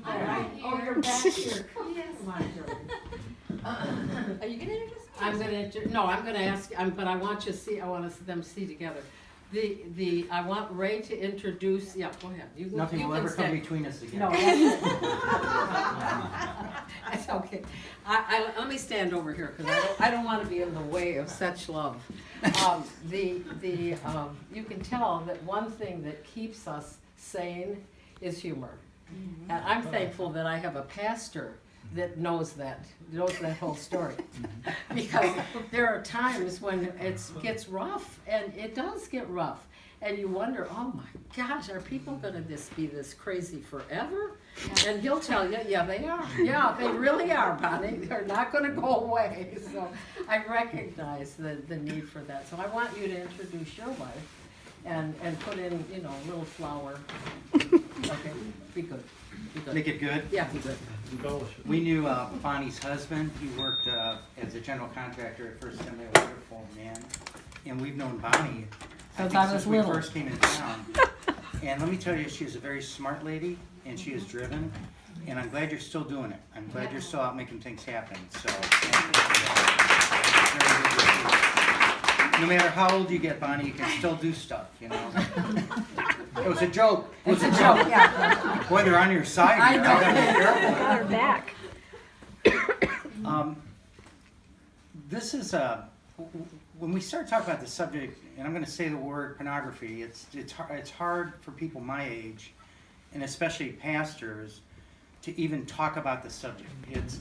Oh, you're back here. Yes. Come on, Jody. Are you gonna introduce me? I'm gonna ask, but I want you to see, I want them to see together. I want Ray to introduce, yeah, go ahead. Nothing will ever come between us again. No, that's it. That's okay. Let me stand over here, because I don't want to be in the way of such love. You can tell that one thing that keeps us sane is humor. And I'm thankful that I have a pastor that knows that whole story. Because there are times when it gets rough, and it does get rough. And you wonder, oh my gosh, are people gonna be this crazy forever? And he'll tell you, yeah, they are. Yeah, they really are, Bonnie. They're not gonna go away. So I recognize the need for that. So I want you to introduce your wife and put in, a little flour. Okay, be good. Make it good? Yeah, be good. We knew Bonnie's husband. He worked as a general contractor at First Assembly, a wonderful man. And we've known Bonnie since we first came in town. And let me tell you, she's a very smart lady, and she is driven. And I'm glad you're still doing it. I'm glad you're still out making things happen. So, no matter how old you get, Bonnie, you can still do stuff, It was a joke. It was a joke. Yeah. Boy, they're on your side I here. know. I gotta be careful. They're back. This is when we start talking about the subject, and I'm going to say the word pornography. It's hard for people my age, and especially pastors, to even talk about the subject. It's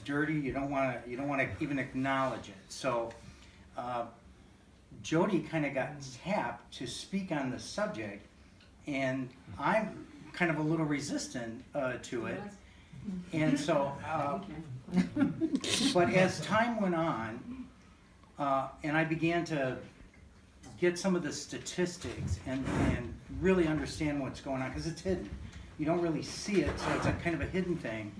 dirty. You don't want to even acknowledge it. So Jody kind of got tapped to speak on the subject, and I'm kind of a little resistant to it. And so, but as time went on, and I began to get some of the statistics and really understand what's going on, because it's hidden. You don't really see it, so it's a kind of a hidden thing.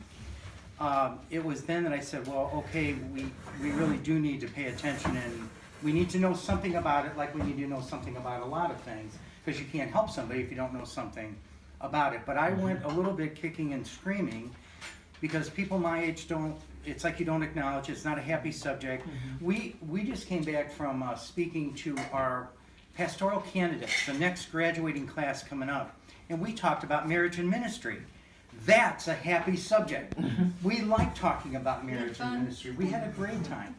It was then that I said, well, okay, we really do need to pay attention, and we need to know something about it, like we need to know something about a lot of things, because you can't help somebody if you don't know something about it. But I went a little bit kicking and screaming, because people my age it's like you don't acknowledge it. It's not a happy subject. We just came back from speaking to our pastoral candidates, the next graduating class coming up, and we talked about marriage and ministry. That's a happy subject. We like talking about marriage and ministry. We had a great time.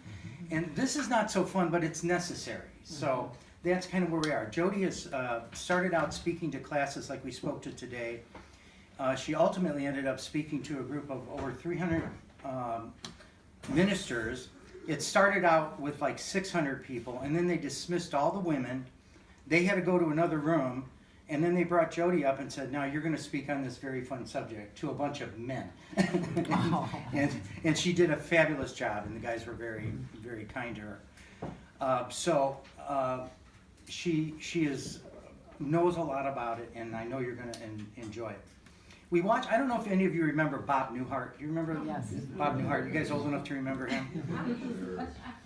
And this is not so fun, but it's necessary. So that's kind of where we are. Jody has started out speaking to classes like we spoke to today. She ultimately ended up speaking to a group of over 300 ministers. It started out with like 600 people, and then they dismissed all the women. They had to go to another room, and then they brought Jody up and said, now you're going to speak on this very fun subject to a bunch of men. and she did a fabulous job, and the guys were very, very kind to her. She knows a lot about it, and I know you're going to enjoy it. We watch. I don't know if any of you remember Bob Newhart. Do you remember Bob Newhart? You guys old enough to remember him?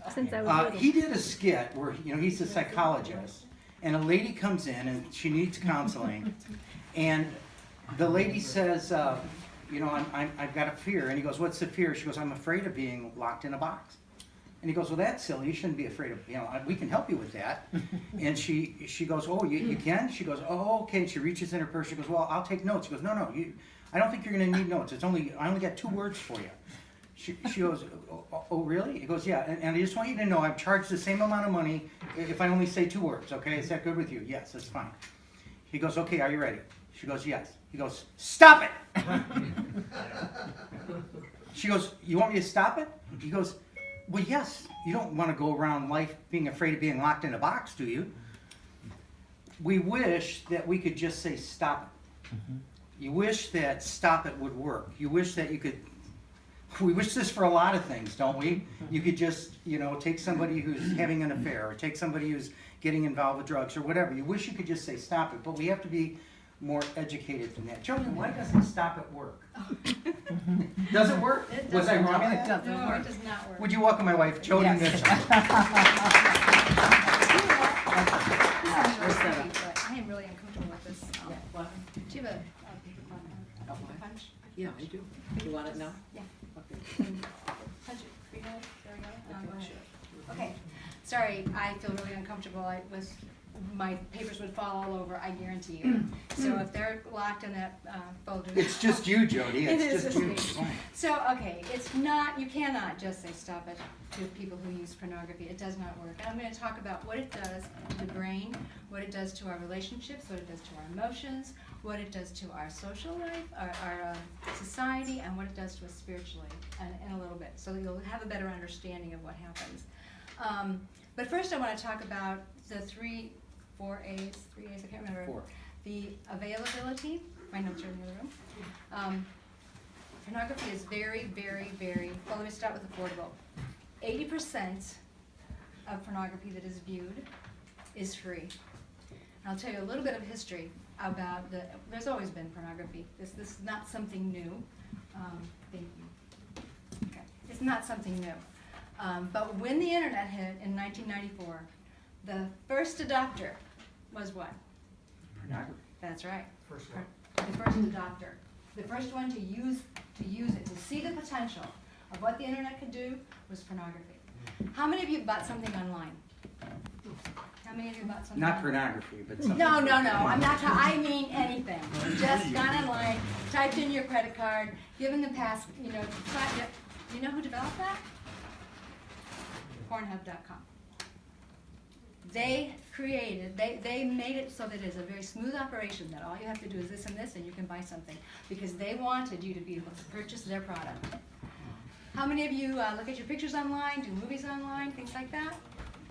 Since I was little. He did a skit where he's a psychologist, and a lady comes in and she needs counseling, and the lady says, I've got a fear, and he goes, what's the fear? She goes, I'm afraid of being locked in a box. And he goes, well, that's silly. You shouldn't be afraid of, we can help you with that. And she goes, oh, you can? She goes, oh, okay. And she reaches in her purse. She goes, well, I'll take notes. She goes, no, I don't think you're going to need notes. I only got 2 words for you. She goes, oh, really? He goes, yeah. And I just want you to know I've charged the same amount of money if I only say 2 words, okay? Is that good with you? Yes, that's fine. He goes, okay, are you ready? She goes, yes. He goes, stop it! She goes, you want me to stop it? He goes, well, yes. You don't want to go around life being afraid of being locked in a box, do you? We wish that we could just say stop it. You wish that stop it would work. You wish that you could. We wish this for a lot of things, don't we? You could just, take somebody who's having an affair, or take somebody who's getting involved with drugs, or whatever. You wish you could just say stop it, but we have to be more educated than that. Jody, why doesn't stop it work? Does it work? Was I wrong? No, it does not work. Would you welcome my wife, Jody Mitchell? But I am really uncomfortable with this. Do you have Oh, I- Punch. Yeah, I do. You want it now? Yeah. Okay. Punch it. Freehand. There we go. Go ahead. Okay. Sorry, I feel really uncomfortable. My papers would fall all over, I guarantee you. So if they're locked in that folder. It's just you, Jody. It It's is just just you. me. It's fine. So, okay, it's not, you cannot just say stop it to people who use pornography. It does not work. And I'm going to talk about what it does to the brain, what it does to our relationships, what it does to our emotions, what it does to our social life, our society, and what it does to us spiritually in a little bit. So you'll have a better understanding of what happens. But first I want to talk about the three A's, I can't remember. 4. The availability, my notes are in the other room. Pornography is very, very, very, well, let me start with affordable. 80% of pornography that is viewed is free. And I'll tell you a little bit of history about there's always been pornography. This is not something new. Thank you. Okay. It's not something new. But when the internet hit in 1994, the first adopter was what? Pornography. That's right. First one. The first adopter. The first one to use it, to see the potential of what the internet could do was pornography. How many of you bought something online? How many of you bought something? Not pornography, but something. No. I'm not. I mean anything. Just gone online, typed in your credit card, given the pass. You know who developed that? Pornhub.com. They made it so that it's a very smooth operation, that all you have to do is this and this and you can buy something, because they wanted you to be able to purchase their product. How many of you look at your pictures online, do movies online, things like that?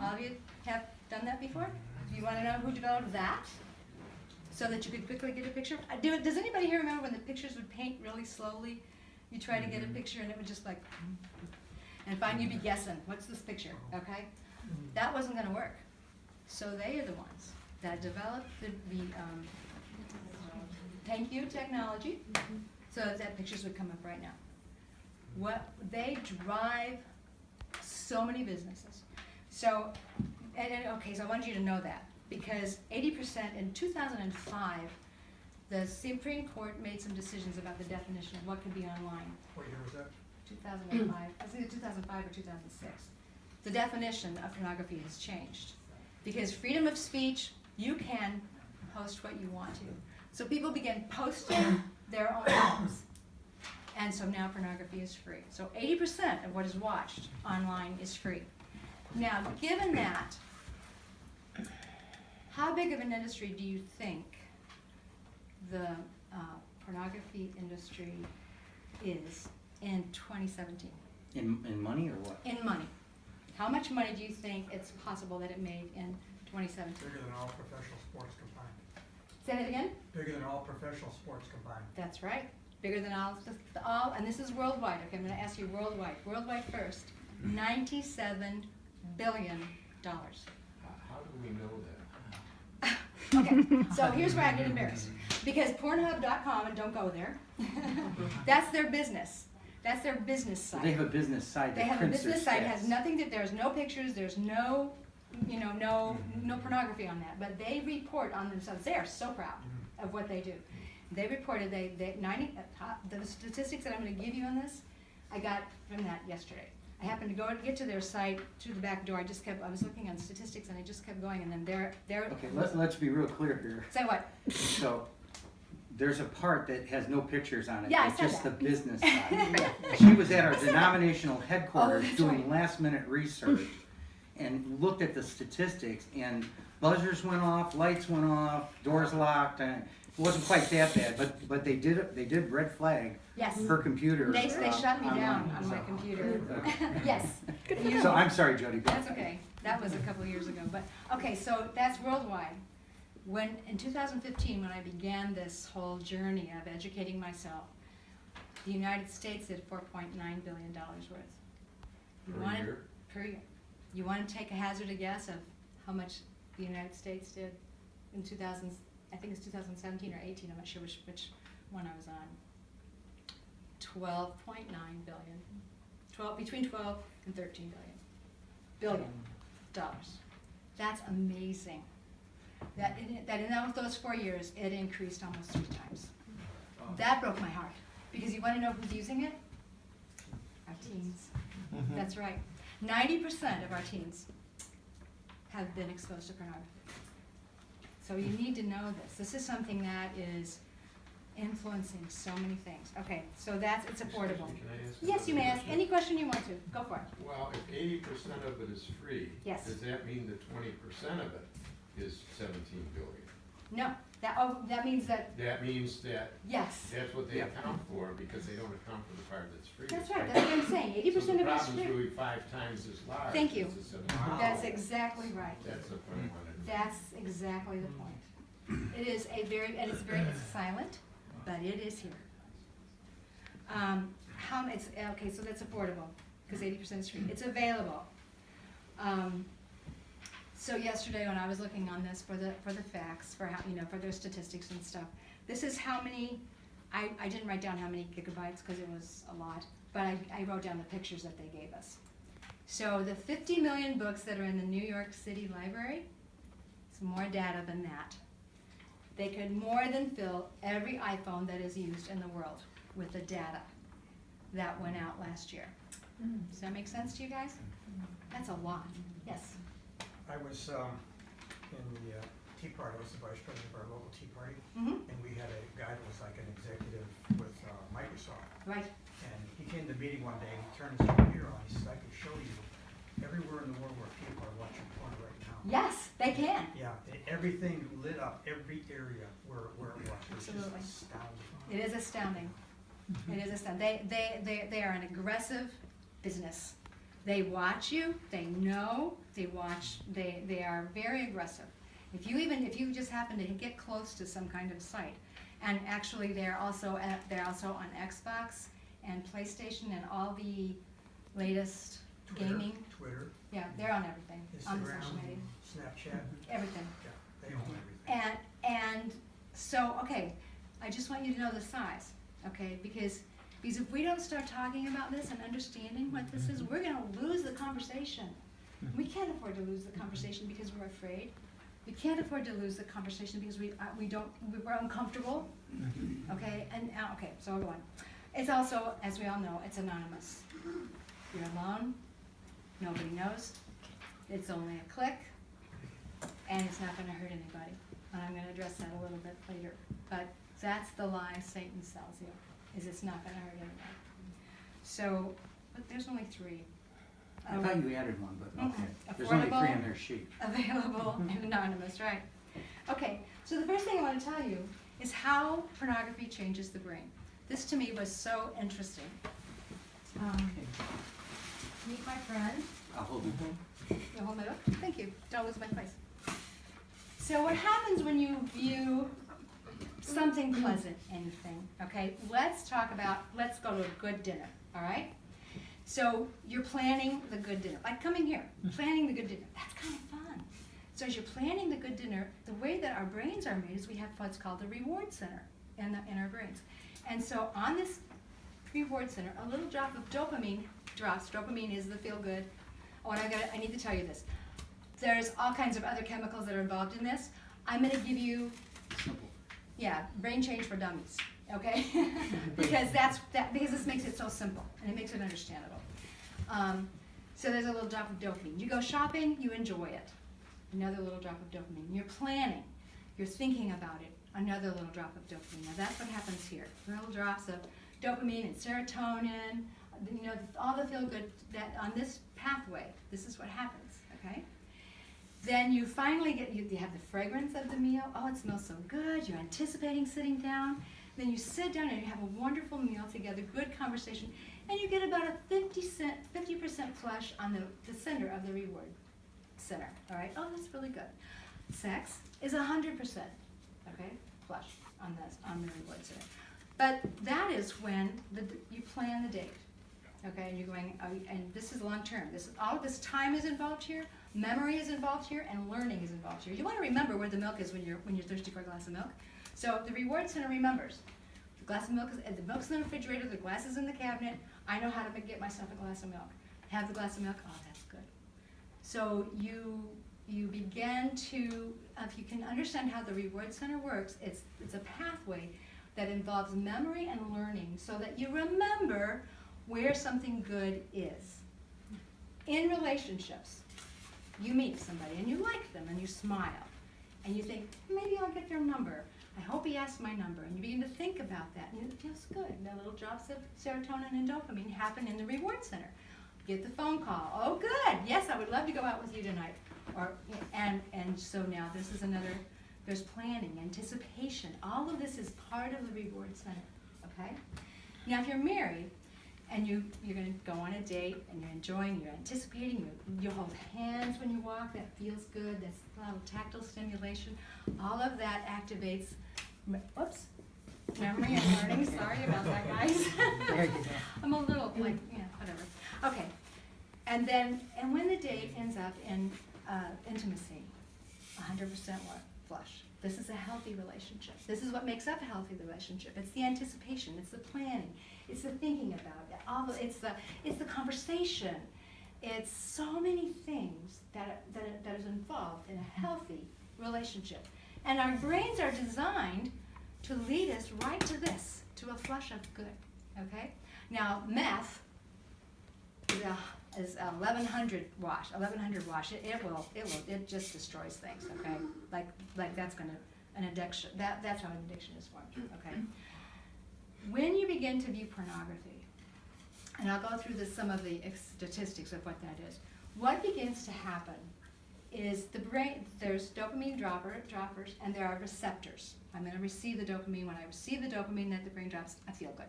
All of you have done that before? Do you want to know who developed that? So that you could quickly get a picture? Does anybody here remember when the pictures would paint really slowly? You try to get a picture and it would just like, and finally you'd be guessing, what's this picture, okay? That wasn't going to work. So they are the ones that developed the thank you technology, so that pictures would come up right now. What they drive so many businesses. So, okay, so I wanted you to know that, because 80% in 2005, the Supreme Court made some decisions about the definition of what could be online. What year was that? 2005. I was either 2005 or 2006. The definition of pornography has changed. Because freedom of speech, you can post what you want to. So people began posting their own films. And so now pornography is free. So 80% of what is watched online is free. Now, given that, how big of an industry do you think the pornography industry is in 2017? In money or what? In money. How much money do you think it's possible that it made in 2017? Bigger than all professional sports combined. Say that again? Bigger than all professional sports combined. That's right. Bigger than all, and this is worldwide. Okay, I'm going to ask you worldwide. Worldwide first. $97 billion. How do we know that? Okay, so here's where I get embarrassed. Because Pornhub.com, and don't go there, that's their business. That's their business site. They have a business site They that have a prints their business site, stats. has nothing that, there's no pictures, there's no, no pornography on that, but they report on themselves. They are so proud of what they do. They reported the statistics that I'm going to give you on this, I got from that yesterday. I happened to go and get to their site through the back door. I was looking on statistics and I just kept going, and then they're. Okay, let's be real clear here. Say what? So, there's a part that has no pictures on it. Yeah, I It's said just that. the business side. She was at our I said that. denominational headquarters that's doing right. last minute research and looked at the statistics, and buzzers went off, lights went off, doors locked, and it wasn't quite that bad, but they did red flag Yes. her computer. They shut me down online, on my so. computer. Okay. Yes. So I'm sorry, Jody. go That's ahead. okay. That was a couple years ago. But okay, so that's worldwide. When in 2015, when I began this whole journey of educating myself, the United States did $4.9 billion worth. Per year. You want to take a hazard guess of how much the United States did in 2000? I think it's 2017 or 18. I'm not sure which one I was on. 12.9 billion. Between 12 and 13 billion dollars. That's amazing. That in those 4 years, it increased almost 3 times. That broke my heart, because you wanna know who's using it? Our teens. That's right. 90% of our teens have been exposed to pornography. So you need to know this. This is something that is influencing so many things. Okay, so it's affordable. Excuse me, can I ask Yes, you another may ask question? any question you want to. Go for it. Well, if 80% of it is free. Yes. Does that mean that 20% of it is 17 billion? No, that means that, That means that yes. that's what they account for, because they don't account for the part that's free. That's right, that's what I'm saying. 80% of So it's the problem's free. really 5 times as large. Thank you. as the 17 That's billion. exactly right. That's the point I wanted to. That's exactly the point. It is it's silent, but it is here. Okay, so that's affordable, because 80% is free. It's available. So yesterday when I was looking on this for the facts, for how, for their statistics and stuff, this is how many, I didn't write down how many gigabytes because it was a lot, but I wrote down the pictures that they gave us. So the 50 million books that are in the New York City Library, it's more data than that. They could more than fill every iPhone that is used in the world with the data that went out last year. Does that make sense to you guys? That's a lot. Yes. I was in the Tea Party, I was the vice president of our local Tea Party, Mm-hmm. and we had a guy that was like an executive with Microsoft. Right. And he came to the meeting one day, and he turned his computer on, he said, I could show you everywhere in the world where people are watching porn right now. Yes, they can. Yeah, everything lit up, every area where it was. It's just Absolutely. astounding. It is astounding. It is astounding. They are an aggressive business. They watch you, they know, they watch, they are very aggressive. If you just happen to get close to some kind of site, and actually they're also on Xbox and PlayStation and all the latest gaming. Twitter, Yeah, they're on everything, on the social media, Instagram, Snapchat, everything. yeah, they own everything. And so, okay, I just want you to know the size, okay? Because if we don't start talking about this and understanding what this is, we're gonna lose the conversation. We can't afford to lose the conversation because we're afraid. We can't afford to lose the conversation because we're uncomfortable, okay? Okay, so I'll go on. It's also, as we all know, it's anonymous. You're alone, nobody knows, it's only a click, and it's not gonna hurt anybody. And I'm gonna address that a little bit later. But that's the lie Satan sells you, is it's not gonna hurt anybody. So, but there's only 3. I thought you added one, but okay. Mhm. There's only 3 Affordable. on their sheet. Available and anonymous, right? Okay, so the first thing I want to tell you is how pornography changes the brain. This to me was so interesting. Meet my friend. I'll hold it. You hold it up? Thank you. Don't lose my place. So what happens when you view something pleasant, anything, okay? Let's go to a good dinner, all right? So you're planning the good dinner, like coming here, planning the good dinner. That's kind of fun. So as you're planning the good dinner, the way that our brains are made is we have what's called the reward center in our brains. And so on this reward center, a little drop of dopamine drops. Dopamine is the feel good. Oh, and I need to tell you this. There's all kinds of other chemicals that are involved in this. I'm gonna give you, Simple. yeah, brain change for dummies, okay? because this makes it so simple and it makes it understandable. So there's a little drop of dopamine. You go shopping, you enjoy it. Another little drop of dopamine. You're planning, you're thinking about it. Another little drop of dopamine. Now that's what happens here. Little drops of dopamine and serotonin. All the feel good that on this pathway. This is what happens. Okay. Then you finally you have the fragrance of the meal. Oh, it smells so good. You're anticipating sitting down. Then you sit down and you have a wonderful meal together, good conversation, and you get about a 50% flush on the center of the reward center. All right. Oh, that's really good. Sex is 100%. Okay, flush on the reward center. But that is when you plan the date. Okay, and you're going, and this is long term. All of this time is involved here. Memory is involved here, and learning is involved here. You want to remember where the milk is when you're thirsty for a glass of milk. So the reward center remembers. The glass of milk the milk's in the refrigerator. The glass is in the cabinet. I know how to get myself a glass of milk. Have the glass of milk. Oh, that's good. So you begin to, if you can understand how the reward center works, it's a pathway that involves memory and learning so that you remember where something good is. In relationships, you meet somebody and you like them and you smile and you think, maybe I'll get their number. I hope he asked my number. And you begin to think about that and it feels good. And the little drops of serotonin and dopamine happen in the reward center. Get the phone call. Oh, good. Yes, I would love to go out with you tonight. And so now this is another, there's planning, anticipation. All of this is part of the reward center, okay? Now if you're married and you're going to go on a date and you're enjoying, you're anticipating, you hold hands when you walk, that feels good, that's a lot of tactile stimulation. All of that activates, whoops, memory and learning. Sorry about that, guys. There you go. I'm a little, like, whatever. Okay, and when the date ends up in intimacy, 100% flush. This is a healthy relationship. This is what makes up a healthy relationship. It's the anticipation, it's the planning, it's the thinking about it, it's the conversation. It's so many things that is involved in a healthy relationship. And our brains are designed to lead us right to this, to a flush of good, okay? Now, meth is 1100 wash. It just destroys things, okay? Like that's an addiction. That's how an addiction is formed, okay? When you begin to view pornography, and I'll go through some of the statistics of what that is. What begins to happen is the brain, there's dopamine droppers, and there are receptors. I'm going to receive the dopamine. When I receive the dopamine that the brain drops, I feel good.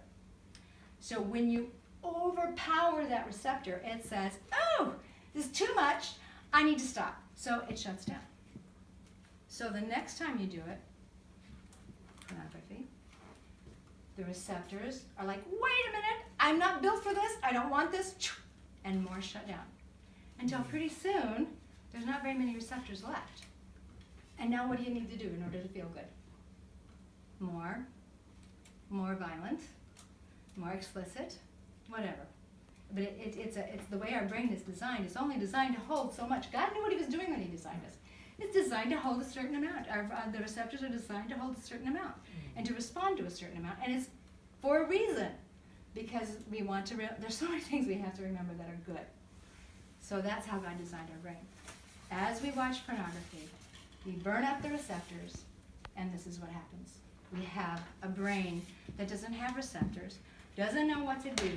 So when you overpower that receptor, it says, oh, this is too much, I need to stop. So it shuts down. So the next time you do it, pornography, the receptors are like, wait a minute, I'm not built for this, I don't want this, and more shut down. Until pretty soon, there's not very many receptors left. And now what do you need to do in order to feel good? More violent, more explicit, whatever. But it's the way our brain is designed. It's only designed to hold so much. God knew what he was doing when he designed us. It's designed to hold a certain amount. The receptors are designed to hold a certain amount and to respond to a certain amount. And it's for a reason, because we want to, there's so many things we have to remember that are good. So that's how God designed our brain. As we watch pornography, we burn up the receptors, and this is what happens. We have a brain that doesn't have receptors, doesn't know what to do,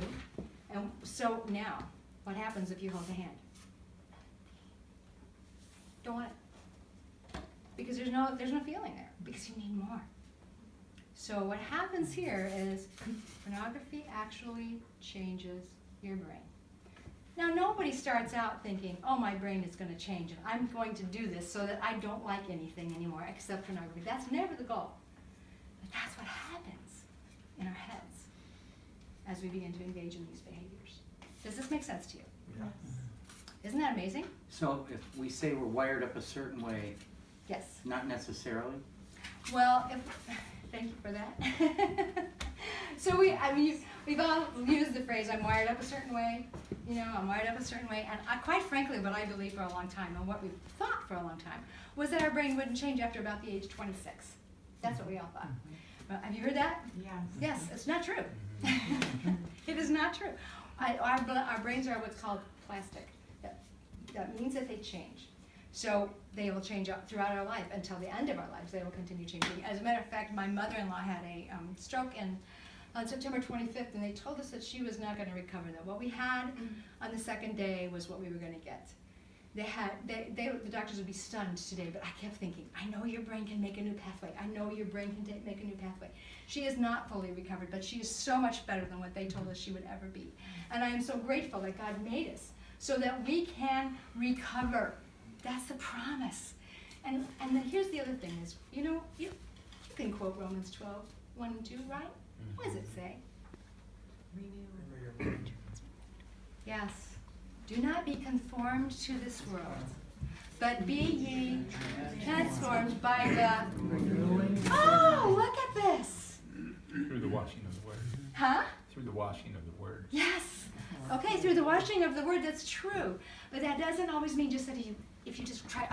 and so now, what happens if you hold the hand? Don't want it. Because there's no feeling there, because you need more. So what happens here is pornography actually changes your brain. Now, nobody starts out thinking, oh, my brain is going to change, and I'm going to do this so that I don't like anything anymore except pornography. That's never the goal. But that's what happens in our heads as we begin to engage in these behaviors. Does this make sense to you? Yeah. Isn't that amazing? So if we say we're wired up a certain way, Yes. not necessarily? Well, thank you for that. So we've all used the phrase, I'm wired up a certain way. I'm wired up a certain way. And quite frankly, what I believed for a long time, and what we've thought for a long time, was that our brain wouldn't change after about the age of 26. That's what we all thought. Well, have you heard that? Yes. Yes, it's not true. It is not true. Our brains are what's called plastic. That means that they change. So they will change throughout our life until the end of our lives. They will continue changing. As a matter of fact, my mother-in-law had a stroke on September 25th, and they told us that she was not going to recover. That what we had on the second day was what we were going to get. The doctors would be stunned today, but I kept thinking, I know your brain can make a new pathway. I know your brain can make a new pathway. She is not fully recovered, but she is so much better than what they told us she would ever be. And I am so grateful that God made us so that we can recover. That's the promise. And then here's the other thing is, you can quote Romans 12, 1 and 2, right? What does it say? Yes. Do not be conformed to this world, but be ye transformed by the... Oh, look at this. Through the washing of the word. Huh? Through the washing of the word. Yes. Okay, through the washing of the word, that's true. But that doesn't always mean just that if you just try,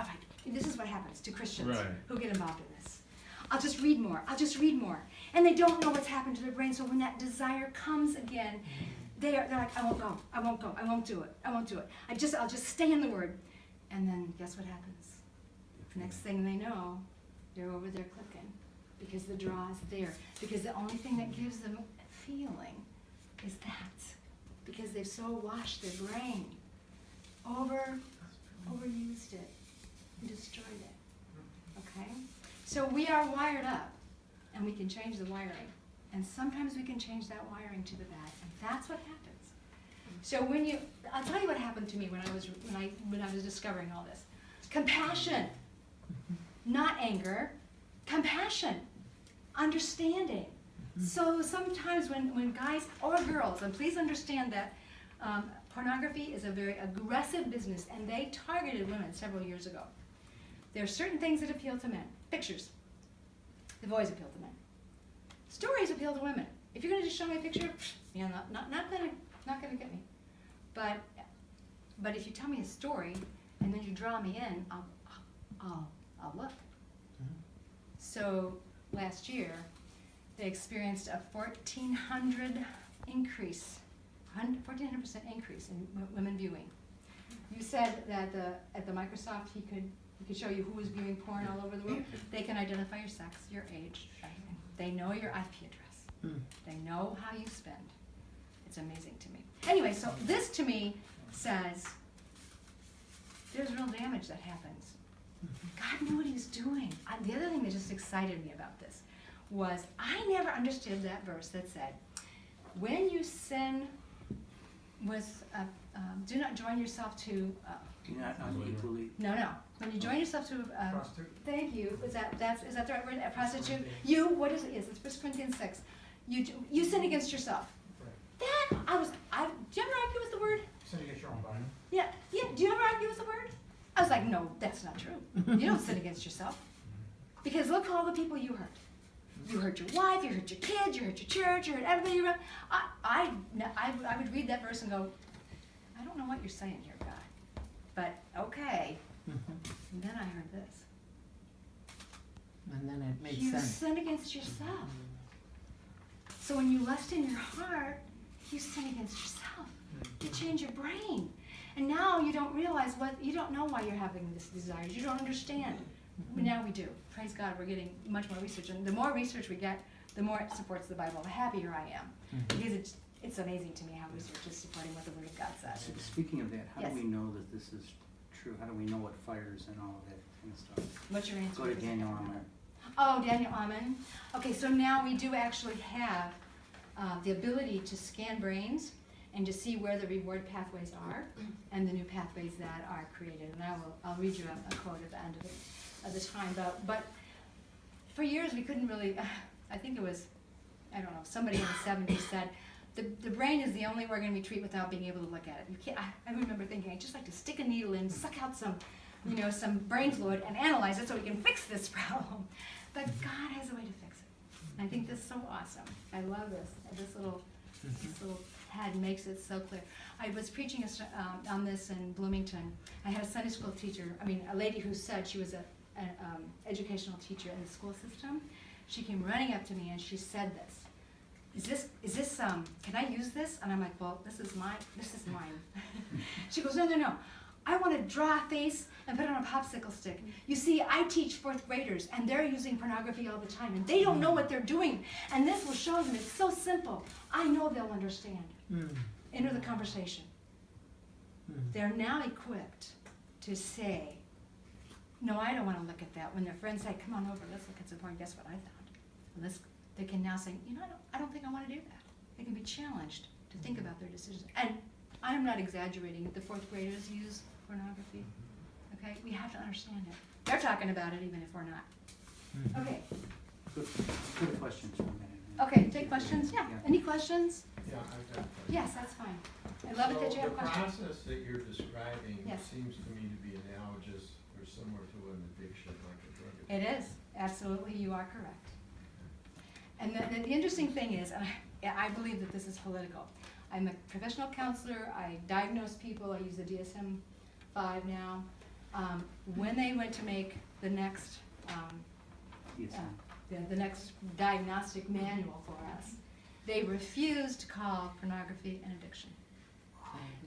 this is what happens to Christians who get involved in this. I'll just read more. And they don't know what's happened to their brain, so when that desire comes again, they're like, I won't go, I won't go, I won't do it, I won't do it. I'll just stay in the Word. And then guess what happens? Next thing they know, they're over there clicking because the draw is there. Because the only thing that gives them feeling is that. Because they've so washed their brain, overused it, and destroyed it. Okay? So we are wired up, and we can change the wiring. And sometimes we can change that wiring to the bad, and that's what happens. So I'll tell you what happened to me when I was discovering all this. Compassion, not anger, compassion, understanding. So sometimes when guys or girls, and please understand that pornography is a very aggressive business, and they targeted women several years ago. There are certain things that appeal to men. Pictures. They've always appealed to men. Stories appeal to women. If you're going to just show me a picture, you're not gonna get me. But if you tell me a story and then you draw me in, I'll look. So last year, they experienced a 1,400% increase in women viewing. You said that at the Microsoft he could show you who was viewing porn all over the world. They can identify your sex, your age. They know your IP address. They know how you spend. It's amazing to me. Anyway, so this to me says there's real damage that happens. God knew what he was doing. The other thing that just excited me about this was I never understood that verse that said, when you sin with, do not join yourself to... Do not unequally. No. When you join yourself to... Prostitute? Thank you. Is that the right word? A prostitute? You, what is it? Yes, it's 1 Corinthians 6. You sin against yourself. That, do you ever argue with the word? Sin against your own body. Yeah, do you ever argue with the word? I was like, no, that's not true. You don't sin against yourself. Because look at all the people you hurt. You hurt your wife, you hurt your kids, you hurt your church, you hurt everybody around. I would read that verse and go, I don't know what you're saying here, God. But okay. And then I heard this. And then it makes You sense. sin against yourself. So when you lust in your heart, you sin against yourself. You change your brain. And now you don't realize you don't know why you're having this desire. You don't understand. Now we do. Praise God, we're getting much more research. And the more research we get, the more it supports the Bible, the happier I am. Because it's amazing to me how research is supporting what the Word of God says. Speaking of that, how Yes. do we know that this is true? How do we know what fires and all of that kind of stuff? What's your answer? Go to Daniel Amen. Oh, Daniel Amen. Okay, so now we do actually have the ability to scan brains and to see where the reward pathways are and the new pathways that are created. And I'll read you a quote at the end of this time. But for years we couldn't really, I think it was, I don't know, somebody in the 70s said, the brain is the only organ we treat without being able to look at it. You can't, I remember thinking, I'd just like to stick a needle in, suck out some brain fluid and analyze it so we can fix this problem. But God has a way to fix it. And I think this is so awesome. I love this. This little head makes it so clear. I was preaching on this in Bloomington. I had a Sunday school teacher, a lady who said she was an educational teacher in the school system. She came running up to me and she said this. Is this, can I use this? And I'm like, well, this is mine. She goes, no. I want to draw a face and put it on a popsicle stick. You see, I teach 4th graders, and they're using pornography all the time, and they don't know what they're doing. And this will show them it's so simple. I know they'll understand. Enter the conversation. They're now equipped to say, no, I don't want to look at that. When their friends say, come on over, let's look at some porn, guess what I found? They can now say, I don't think I want to do that. They can be challenged to think about their decisions. And I'm not exaggerating. The 4th graders use pornography. Okay? We have to understand it. They're talking about it even if we're not. Okay. Good questions for a minute. Okay, take questions? Yeah. Any questions? Yeah, I've got that. Yes, that's fine. I love it that you have questions. So the process that you're describing Yes. seems to me to be analogous or similar to an addiction, like a drug It addiction. is. Absolutely, you are correct. And the interesting thing is, and I believe that this is political. I'm a professional counselor. I diagnose people. I use the DSM-5 now. When they went to make the next Yes, the next diagnostic manual for us. They refuse to call pornography an addiction.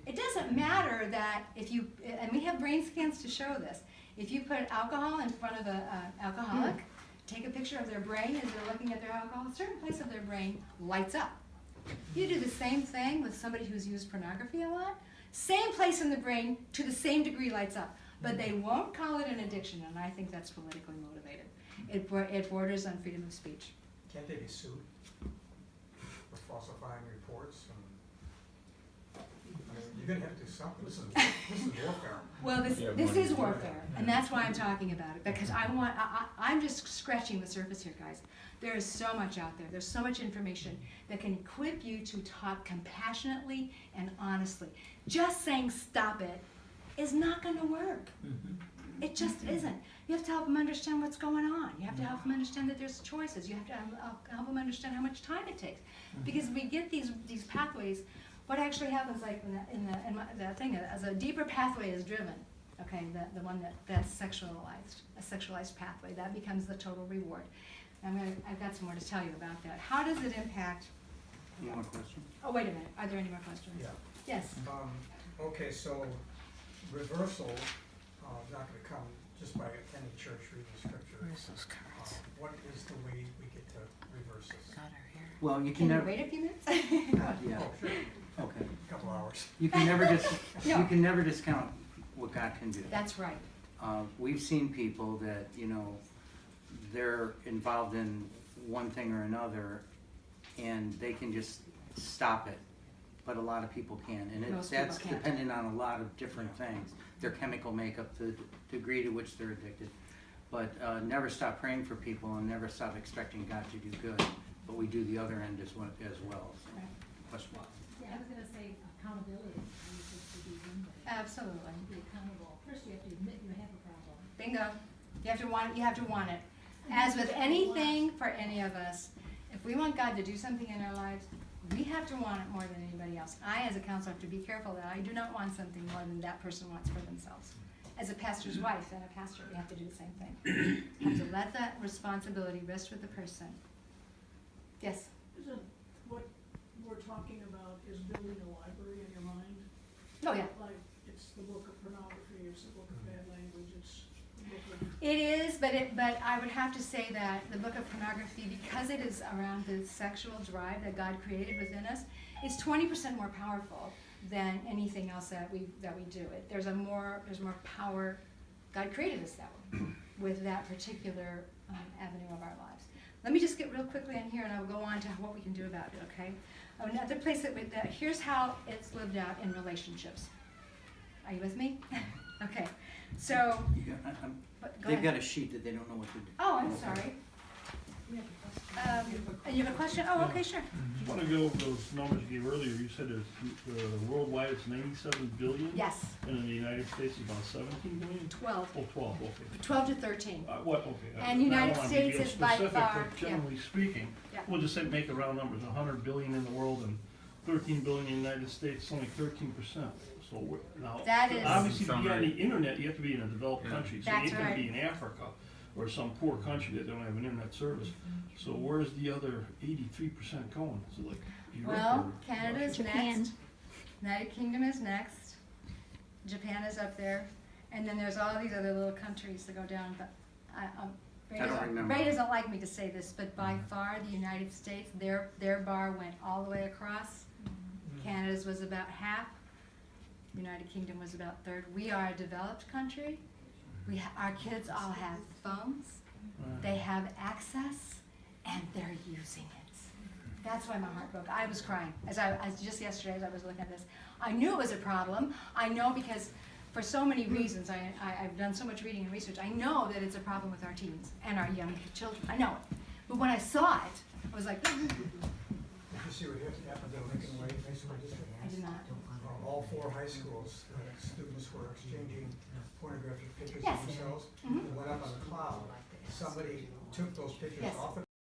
It doesn't matter that if you, and we have brain scans to show this, if you put alcohol in front of an alcoholic, take a picture of their brain as they're looking at their alcohol, a certain place of their brain lights up. You do the same thing with somebody who's used pornography a lot, same place in the brain to the same degree lights up, but they won't call it an addiction, and I think that's politically motivated. It borders on freedom of speech. Can't they be sued for falsifying reports? I mean, you're gonna have to do something. This is warfare. Well, this Yeah, is warfare, and that's why I'm talking about it, because I'm just scratching the surface here, guys. There is so much out there. There's so much information that can equip you to talk compassionately and honestly. Just saying stop it is not gonna work. It just isn't. You have to help them understand what's going on. You have to help them understand that there's choices. You have to help them understand how much time it takes. Because we get these pathways. What actually happens, like in the thing, as a deeper pathway is driven, okay, the one that's sexualized, a sexualized pathway, that becomes the total reward. I've got some more to tell you about that. How does it impact? Any more questions? Oh, wait a minute. Are there any more questions? Yeah. Yes. Okay, so reversal is not gonna come just by attending church, reading scripture. Where's those cards? What is the way we get to reverse this? Got her here. Well, you Can can you never, wait a few minutes? yeah, Oh, sure, okay. a couple hours. You can never No. you can never discount what God can do. That's right. We've seen people that, you know, they're involved in one thing or another, and they can just stop it, but a lot of people can, and Most people that's can't. dependent on a lot of different things, their chemical makeup, the degree to which they're addicted. But never stop praying for people, and never stop expecting God to do good, but we do the other end as well. So, Right. question? Yeah, I was gonna say accountability, you just to be somebody, Absolutely. be accountable. First, you have to admit you have a problem. Bingo. You have to want it. You have to want it. As with anything for any of us, if we want God to do something in our lives, we have to want it more than anybody else. I, as a counselor, have to be careful that I do not want something more than that person wants for themselves. As a pastor's wife and a pastor, we have to do the same thing. We have to let that responsibility rest with the person. Yes? Isn't what we're talking about is building a library in your mind? Oh, yeah. Like, it's the book of pornography, it's the book of bad language, it's the book of... It is, but I would have to say that the book of pornography, because it is around the sexual drive that God created within us, it's 20% more powerful than anything else that we do. There's more power. God created us that way, with that particular avenue of our lives. Let me just get real quickly in here, and I'll go on to what we can do about it. Okay. Another place here's how it's lived out in relationships. Are you with me? Okay. So. Go They've ahead. got a sheet that they don't know what to do. Oh, I'm sorry. You have a question? Oh, okay, sure. I want to go over those numbers you gave earlier. You said worldwide it's 97 billion? Yes, And in the United States it's about 17 billion? 12. Oh, 12, okay. 12 to 13. What, okay. And I United don't wanna be States real is by specific, far- but generally speaking, Yeah. we'll just say make a round numbers, 100 billion in the world and 13 billion in the United States, only 13%. So now, That is- obviously to be on the internet, you have to be in a developed country. So That's you can right. be in Africa or some poor country that don't have an internet service. So where's the other 83% going? Is it like Europe Well, or Canada's Japan. next. United Kingdom is next. Japan is up there. And then there's all these other little countries that go down. But I don't remember. Ray doesn't like me to say this, but by far the United States, their bar went all the way across. Canada's was about half. United Kingdom was about third. We are a developed country. Our kids all have phones. They have access, and they're using it. That's why my heart broke. I was crying as just yesterday as I was looking at this. I knew it was a problem. I know because for so many reasons, I've done so much reading and research. I know that it's a problem with our teens and our young children. I know it. But when I saw it, I was like, Did you see what happened to Lincoln Way? I did not. All 4 high schools, students were exchanging pornographic pictures Yes. of themselves. Mhm. They went up on the cloud. Somebody took those pictures Yes. off the